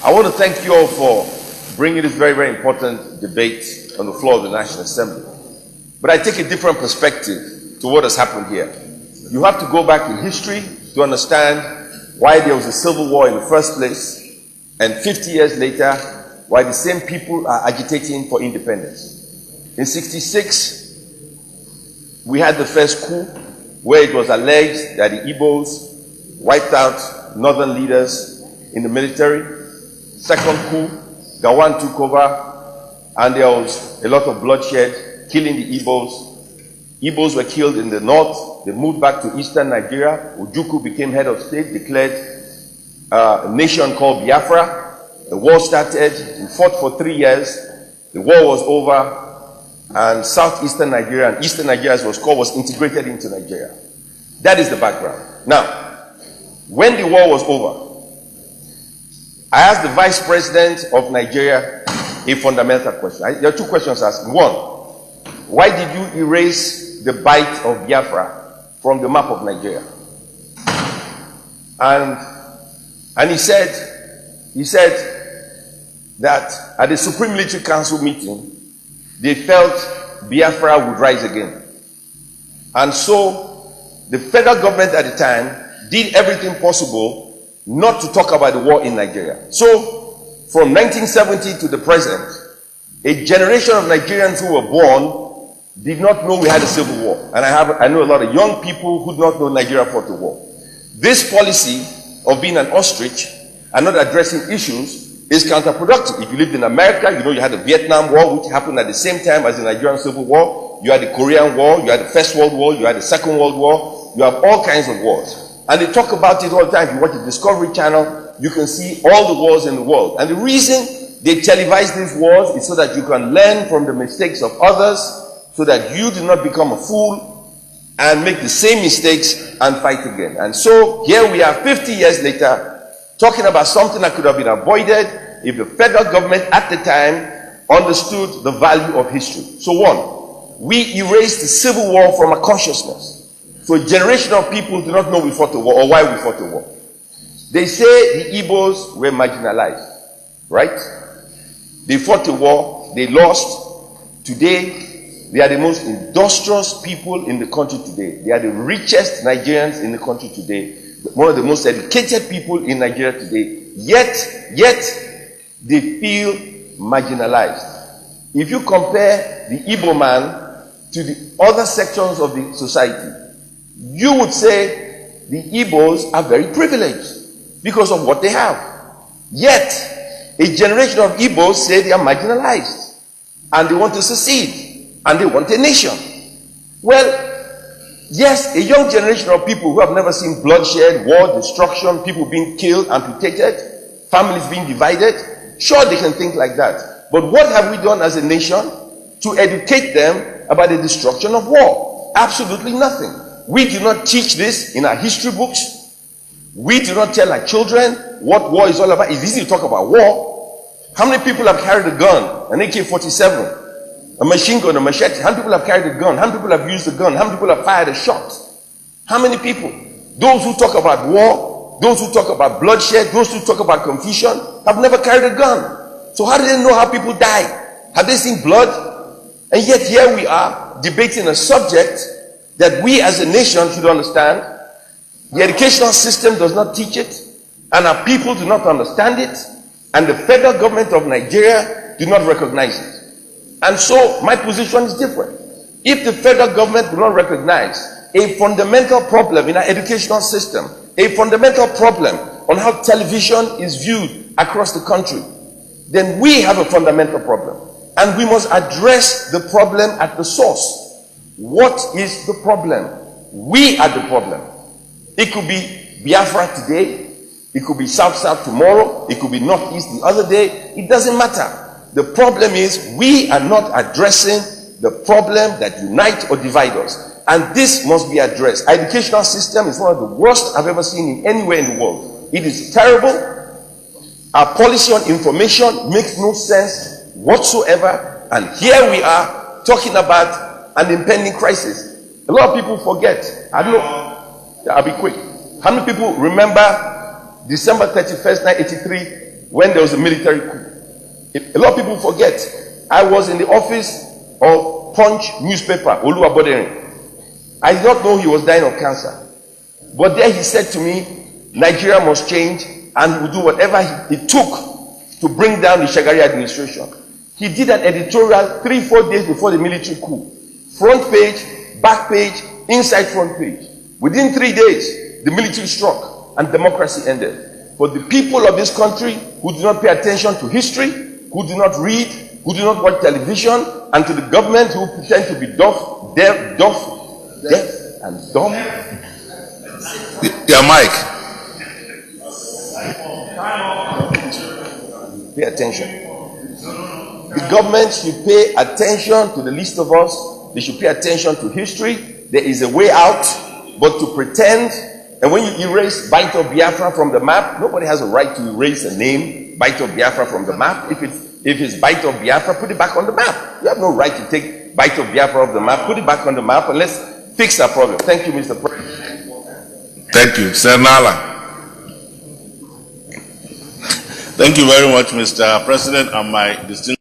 I want to thank you all for bringing this very, very important debate on the floor of the National Assembly. But I take a different perspective to what has happened here. You have to go back in history to understand why there was a civil war in the first place, and 50 years later, why the same people are agitating for independence. In '66, we had the first coup, where it was alleged that the Igbos wiped out northern leaders in the military. Second coup, Gowon took over, and there was a lot of bloodshed, killing the Igbos. Igbos were killed in the north. They moved back to eastern Nigeria. Ojukwu became head of state, declared a nation called Biafra. The war started. We fought for 3 years. The war was over, and southeastern Nigeria and eastern Nigeria, as it was called, was integrated into Nigeria. That is the background. Now, when the war was over, I asked the Vice President of Nigeria a fundamental question. There are two questions asked. One, why did you erase the Bight of Biafra from the map of Nigeria? And he said that at the Supreme Military Council meeting, they felt Biafra would rise again. And so the federal government at the time did everything possible not to talk about the war in Nigeria. So, from 1970 to the present, a generation of Nigerians who were born did not know we had a civil war. And I know a lot of young people who do not know Nigeria fought the war. This policy of being an ostrich and not addressing issues is counterproductive. If you lived in America, you know you had the Vietnam War, which happened at the same time as the Nigerian Civil War. You had the Korean War, you had the First World War, you had the Second World War. You have all kinds of wars. And they talk about it all the time. If you watch the Discovery Channel, you can see all the wars in the world. And the reason they televise these wars is so that you can learn from the mistakes of others, so that you do not become a fool and make the same mistakes and fight again. And so here we are 50 years later talking about something that could have been avoided if the federal government at the time understood the value of history. So one, we erased the Civil War from our consciousness. So a generation of people do not know we fought the war or why we fought the war. They say the Igbos were marginalized, right? They fought the war, they lost. Today, they are the most industrious people in the country today. They are the richest Nigerians in the country today. One of the most educated people in Nigeria today. Yet, they feel marginalized. If you compare the Igbo man to the other sections of the society, you would say the Igbos are very privileged because of what they have. Yet, a generation of Igbos say they are marginalized and they want to secede and they want a nation. Well, yes, a young generation of people who have never seen bloodshed, war, destruction, people being killed, amputated, families being divided, sure they can think like that. But what have we done as a nation to educate them about the destruction of war? Absolutely nothing. We do not teach this in our history books. We do not tell our children what war is all about. It's easy to talk about war. How many people have carried a gun, an AK-47, a machine gun, a machete? How many people have carried a gun? How many people have used a gun? How many people have fired a shot? How many people? Those who talk about war, those who talk about bloodshed, those who talk about confusion, have never carried a gun. So how do they know how people die? Have they seen blood? And yet here we are debating a subject that we as a nation should understand. The educational system does not teach it, and our people do not understand it, and the federal government of Nigeria do not recognize it. And so my position is different. If the federal government do not recognize a fundamental problem in our educational system, a fundamental problem on how television is viewed across the country, then we have a fundamental problem, and we must address the problem at the source. What is the problem? We are the problem. It could be Biafra today. It could be South-South tomorrow. It could be North-East the other day. It doesn't matter. The problem is we are not addressing the problem that unites or divides us. And this must be addressed. Our educational system is one of the worst I've ever seen in anywhere in the world. It is terrible. Our policy on information makes no sense whatsoever. And here we are talking about an impending crisis. A lot of people forget. I don't know. I'll be quick. How many people remember December 31st, 1983, when there was a military coup. A lot of people forget. I was in the office of Punch newspaper, Oluwaboderin. I did not know he was dying of cancer. But there he said to me, Nigeria must change, and he would do whatever it took to bring down the Shagari administration. He did an editorial 3-4 days before the military coup. Front page, back page, inside front page. Within 3 days, the military struck and democracy ended. For the people of this country who do not pay attention to history, who do not read, who do not watch television, and to the government who pretend to be deaf and dumb. Yeah, Mike. Pay attention. The government should pay attention to the least of us. They should pay attention to history. There is a way out, but to pretend, and when you erase Bight of Biafra from the map, nobody has a right to erase the name Bight of Biafra from the map. If it's Bight of Biafra, put it back on the map. You have no right to take Bight of Biafra off the map, put it back on the map, and let's fix that problem. Thank you, Mr. President. Thank you. Sir Nala. Thank you very much, Mr. President, and my distinguished